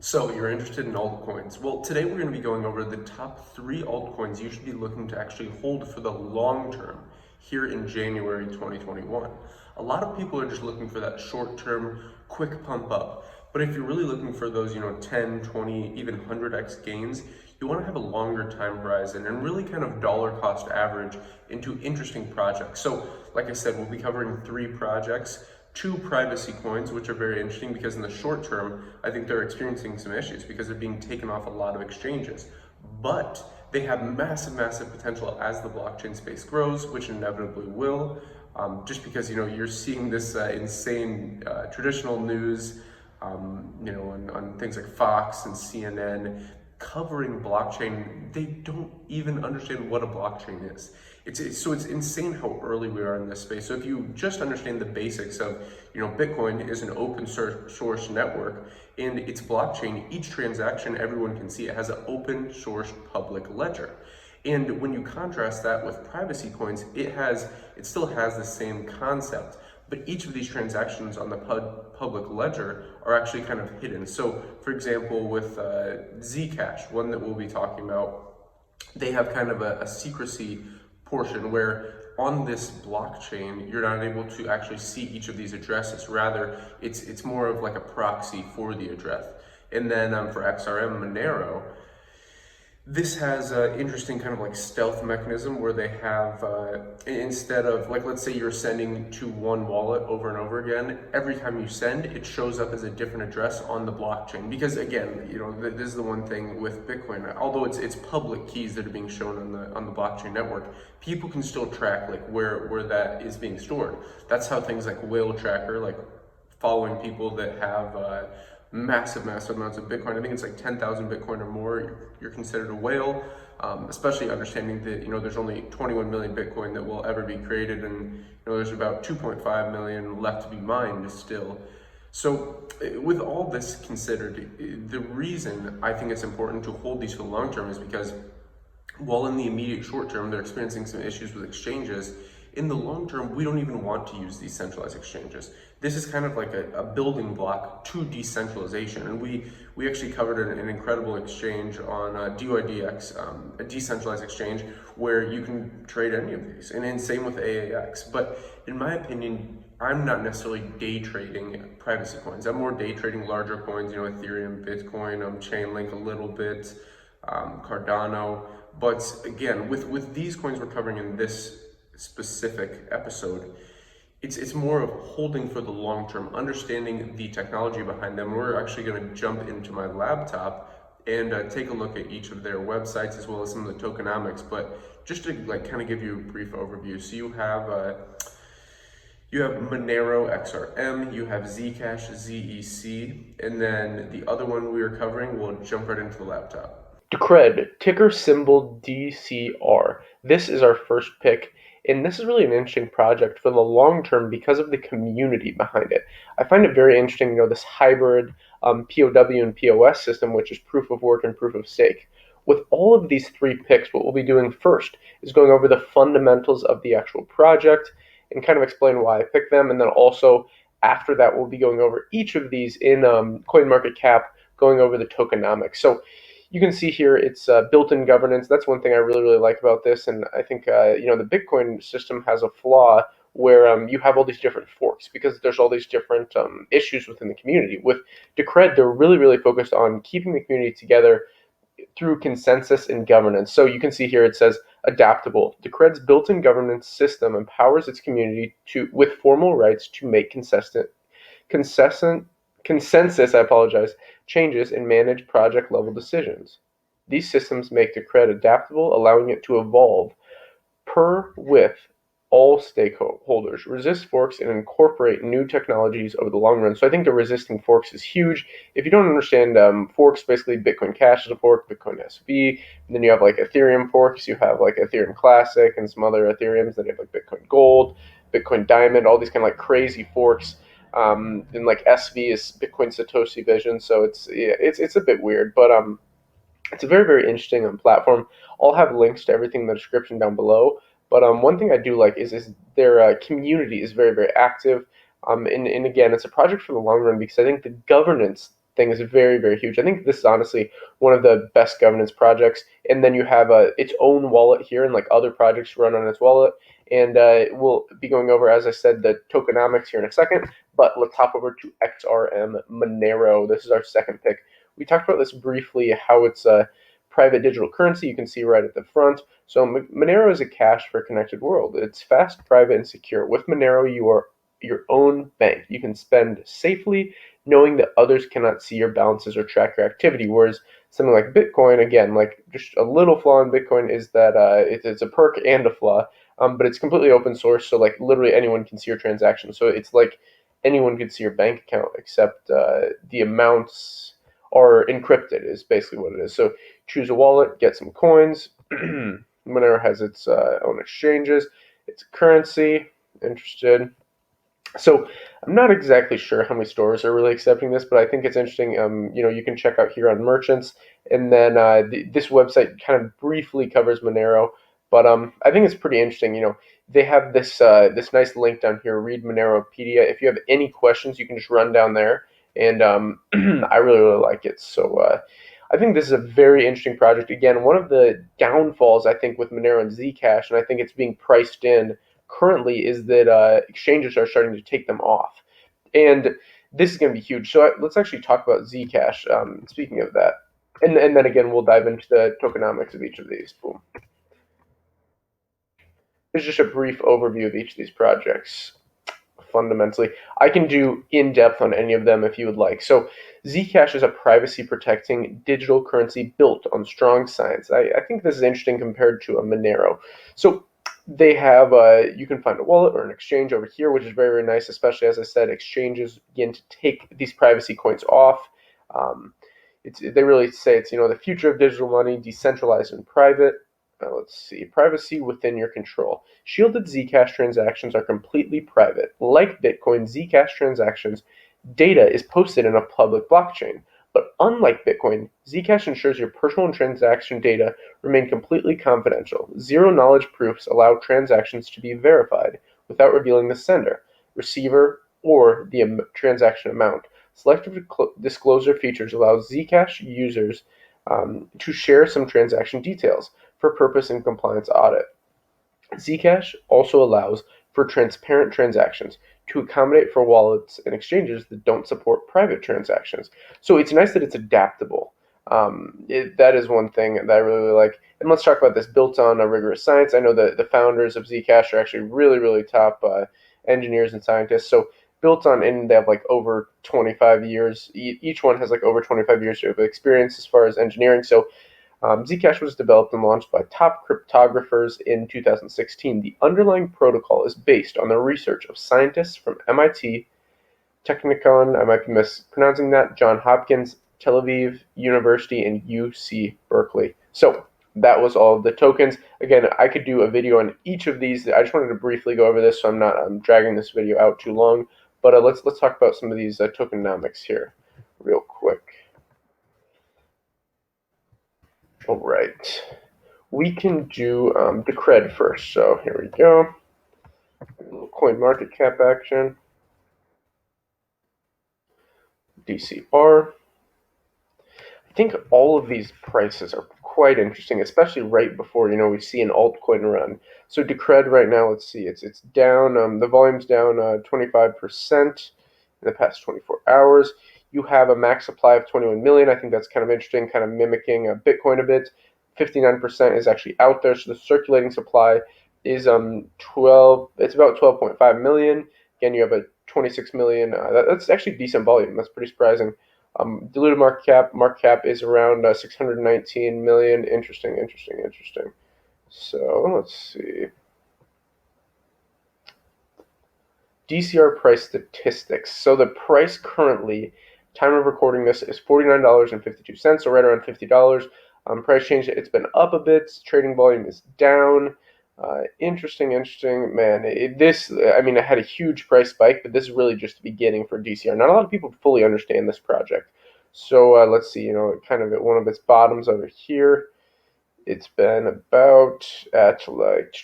So you're interested in altcoins. Well, today we're going to be going over the top 3 altcoins you should be looking to actually hold for the long term here in January 2021. A lot of people are just looking for that short term, quick pump up. But if you're really looking for those, 10, 20, even 100x gains, you want to have a longer time horizon and really kind of dollar cost average into interesting projects. So, like I said, we'll be covering 3 projects. 2 privacy coins, which are very interesting because in the short term, I think they're experiencing some issues because they're being taken off a lot of exchanges. But they have massive, massive potential as the blockchain space grows, which inevitably will. Just because you're seeing this insane traditional news, on things like Fox and CNN covering blockchain. They don't even understand what a blockchain is. So it's insane how early we are in this space. So if you just understand the basics of, Bitcoin is an open source network and it's blockchain, each transaction everyone can see it has an open source public ledger. And when you contrast that with privacy coins, it still has the same concept, but each of these transactions on the public ledger are actually kind of hidden. So for example, with Zcash, one that we'll be talking about, they have kind of a secrecy portion where on this blockchain, you're not able to actually see each of these addresses. Rather, it's more of like a proxy for the address. And then for Xrm Monero, this has an interesting kind of like stealth mechanism where they have, instead of like, let's say you're sending to one wallet over and over again, every time you send, it shows up as a different address on the blockchain. Because again, this is the one thing with Bitcoin, although it's public keys that are being shown on the blockchain network, people can still track like where that is being stored. That's how things like whale tracker, like following people that have, massive amounts of Bitcoin. I think it's like 10,000 Bitcoin or more, you're considered a whale, especially understanding that, there's only 21 million Bitcoin that will ever be created. And, there's about 2.5 million left to be mined still. So with all this considered, the reason I think it's important to hold these for the long term is because while in the immediate short term, they're experiencing some issues with exchanges, in the long term, we don't even want to use these centralized exchanges. This is kind of like a building block to decentralization. And we actually covered an incredible exchange on DYDX, a decentralized exchange where you can trade any of these. And same with AAX. But in my opinion, I'm not necessarily day trading privacy coins. I'm more day trading larger coins, Ethereum, Bitcoin, Chainlink a little bit, Cardano. But again, with these coins we're covering in this specific episode, it's more of holding for the long term, understanding the technology behind them. We're actually going to jump into my laptop and take a look at each of their websites as well as some of the tokenomics. But just to like kind of give you a brief overview, so you have Monero XRM, you have Zcash ZEC, and then the other one we are covering, we'll jump right into the laptop. Decred, ticker symbol DCR. This is our first pick, and this is really an interesting project for the long term because of the community behind it. I find it very interesting, this hybrid POW and POS system, which is proof of work and proof of stake. With all of these 3 picks, what we'll be doing first is going over the fundamentals of the actual project and kind of explain why I picked them, and then also after that, we'll be going over each of these in CoinMarketCap, going over the tokenomics. So you can see here it's built-in governance. That's one thing I really, really like about this. And I think, the Bitcoin system has a flaw where you have all these different forks because there's all these different issues within the community. With Decred, they're really, really focused on keeping the community together through consensus and governance. So you can see here it says adaptable. Decred's built-in governance system empowers its community with formal rights to make consistent consensus, changes and manage project level decisions. These systems make Decred adaptable, allowing it to evolve with all stakeholders, resist forks, and incorporate new technologies over the long run. So I think the resisting forks is huge. If you don't understand forks, basically Bitcoin Cash is a fork, Bitcoin SV, and then you have like Ethereum forks, you have like Ethereum Classic and some other Ethereums, then you have like Bitcoin Gold, Bitcoin Diamond, all these kind of like crazy forks. And like SV is Bitcoin Satoshi Vision, so it's a bit weird, but it's a very, very interesting platform. I'll have links to everything in the description down below. But one thing I do like is their community is very, very active. And again, it's a project for the long run because I think the governance thing is very, very huge. I think this is honestly one of the best governance projects. And then you have its own wallet here, and like other projects run on its wallet. And we'll be going over, as I said, the tokenomics here in a second. But let's hop over to Xrm Monero. This is our second pick. We talked about this briefly, how it's a private digital currency. You can see right at the front. So Monero is a cash for a connected world. It's fast, private, and secure. With Monero, you are your own bank. You can spend safely, knowing that others cannot see your balances or track your activity. Whereas something like Bitcoin, again, like just a little flaw in Bitcoin is that it's a perk and a flaw, but it's completely open source. So like literally anyone can see your transactions. So it's like anyone can see your bank account, except the amounts are encrypted is basically what it is. So choose a wallet, get some coins. Monero has its own exchanges, its currency. Interested. So I'm not exactly sure how many stores are really accepting this, but I think it's interesting. You can check out here on merchants, and then this website kind of briefly covers Monero, but I think it's pretty interesting. They have this nice link down here, Read Moneropedia. If you have any questions, you can just run down there, and I really, really like it. So I think this is a very interesting project. Again, one of the downfalls I think with Monero and Zcash, and I think it's being priced in currently, is that exchanges are starting to take them off, and this is going to be huge. So let's actually talk about Zcash. Speaking of that, and then again we'll dive into the tokenomics of each of these. Boom. Here's just a brief overview of each of these projects. Fundamentally, I can do in depth on any of them if you would like. So Zcash is a privacy protecting digital currency built on strong science. I think this is interesting compared to a Monero. So they have you can find a wallet or an exchange over here, which is very, very nice, especially as I said, exchanges begin to take these privacy coins off. They really say it's the future of digital money, decentralized and private. Let's see, privacy within your control. Shielded Zcash transactions are completely private. Like Bitcoin, Zcash transactions data is posted in a public blockchain. But unlike Bitcoin, Zcash ensures your personal and transaction data remain completely confidential. Zero knowledge proofs allow transactions to be verified without revealing the sender, receiver, or the transaction amount. Selective disclosure features allow Zcash users to share some transaction details for purpose and compliance audit. Zcash also allows for transparent transactions to accommodate for wallets and exchanges that don't support private transactions. So it's nice that it's adaptable. That is one thing that I really, really like. And let's talk about this. Built on a rigorous science. I know that the founders of Zcash are actually really, really top engineers and scientists. So built on, and they have like over 25 years. Each one has like over 25 years of experience as far as engineering. So Zcash was developed and launched by top cryptographers in 2016. The underlying protocol is based on the research of scientists from MIT, Technicon, I might be mispronouncing that, Johns Hopkins, Tel Aviv University, and UC Berkeley. So that was all of the tokens. Again, I could do a video on each of these. I just wanted to briefly go over this, so I'm dragging this video out too long. But let's talk about some of these tokenomics here real quick. All right. We can do the cred first. So here we go. A little coin market cap action. DCR. I think all of these prices are quite interesting, especially right before we see an altcoin run. So Decred right now, let's see, it's down. The volume's down 25% in the past 24 hours. You have a max supply of 21 million. I think that's kind of interesting, kind of mimicking Bitcoin a bit. 59% is actually out there, so the circulating supply is 12. It's about 12.5 million. Again, you have a 26 million. That's actually decent volume. That's pretty surprising. Diluted market cap is around 619 million. Interesting. So let's see. DCR price statistics. So the price currently, time of recording this, is $49.52, so right around $50. Price change, it's been up a bit. Trading volume is down. Interesting, man. It had a huge price spike, but this is really just the beginning for DCR. Not a lot of people fully understand this project. So let's see, kind of at one of its bottoms over here. It's been about at like,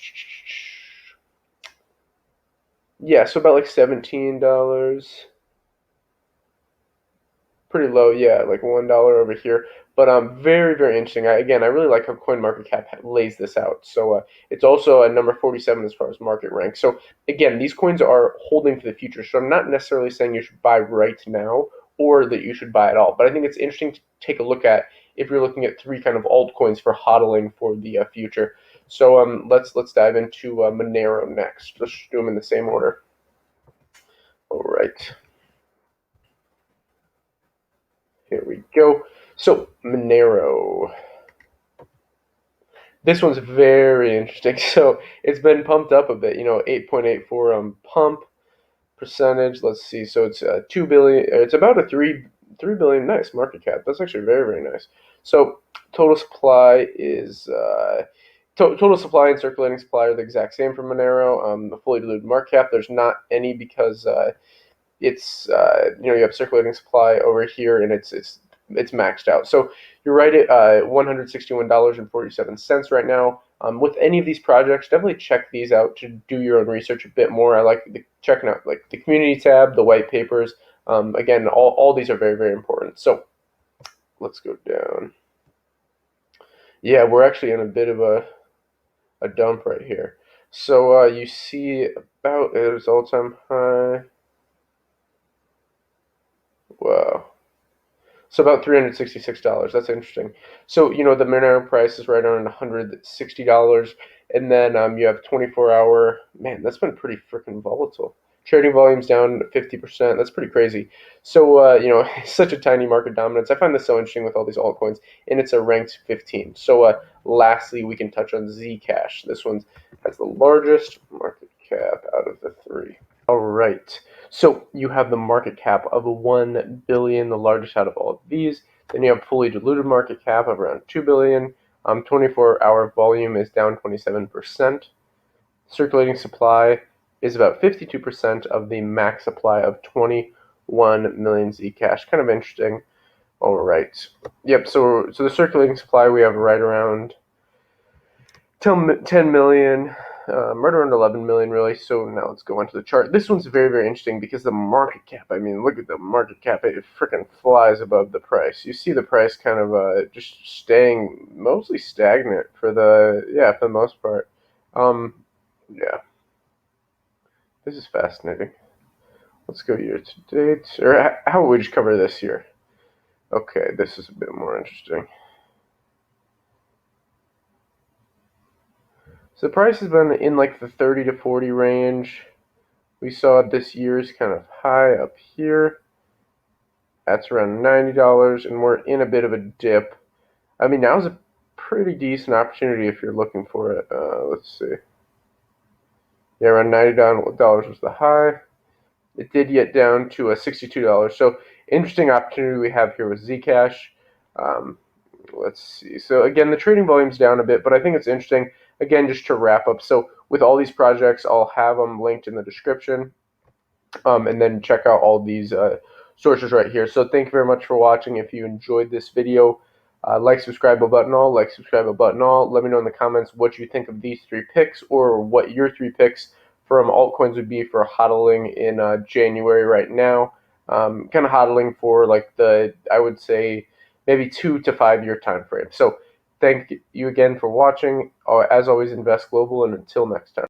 so about like $17 pretty low, yeah, like $1 over here. But very very interesting. I really like how CoinMarketCap lays this out. So it's also number 47 as far as market rank. So again, these coins are holding for the future. So I'm not necessarily saying you should buy right now or that you should buy at all. But I think it's interesting to take a look at if you're looking at three kind of altcoins for hodling for the future. So let's dive into Monero next. Let's do them in the same order. All right. Here we go. So Monero. This one's very interesting. So it's been pumped up a bit. 8.84 pump percentage. Let's see. So it's 2 billion. It's about a three billion. Nice market cap. That's actually very very nice. So total supply is total supply and circulating supply are the exact same for Monero. The fully diluted market cap. There's not any because it's you have circulating supply over here and it's maxed out. So you're right at $161.47 right now. With any of these projects, definitely check these out to do your own research a bit more. I like checking out like the community tab, the white papers. Again, all these are very very important. So let's go down. Yeah, we're actually in a bit of a dump right here. So you see about its all-time high. Wow. So about $366. That's interesting. So the Monero price is right around $160, and then you have 24-hour. Man, that's been pretty freaking volatile. Trading volume's down 50%. That's pretty crazy. So it's such a tiny market dominance. I find this so interesting with all these altcoins, and it's a ranked 15. So lastly, we can touch on Zcash. This one has the largest market cap out of the three. All right. So you have the market cap of 1 billion, the largest out of all of these. Then you have fully diluted market cap of around 2 billion. 24-hour volume is down 27%. Circulating supply is about 52% of the max supply of 21 million Zcash. Kind of interesting. All right. Yep. So the circulating supply we have right around 10 million, right around 11 million really. So now let's go on to the chart. This one's very very interesting because the market cap, I mean look at the market cap, it freaking flies above the price. You see the price kind of just staying mostly stagnant for the most part. Yeah, this is fascinating. Let's go year to date, or how would we just cover this here? Okay, this is a bit more interesting. So the price has been in like the 30 to 40 range. We saw this year's kind of high up here. That's around $90, and we're in a bit of a dip. I mean, now's a pretty decent opportunity if you're looking for it. Let's see. Yeah, around $90 was the high. It did get down to a $62. So interesting opportunity we have here with Zcash. Let's see. So again, the trading volume's down a bit, but I think it's interesting. Again, just to wrap up. So with all these projects, I'll have them linked in the description. And then check out all these sources right here. So thank you very much for watching. If you enjoyed this video, like, subscribe, button all. Like, subscribe, button all. Let me know in the comments what you think of these three picks, or what your three picks from altcoins would be for hodling in January right now. Kind of hodling for like I would say maybe 2 to 5 year time frame. So thank you again for watching. As always, invest global, and until next time.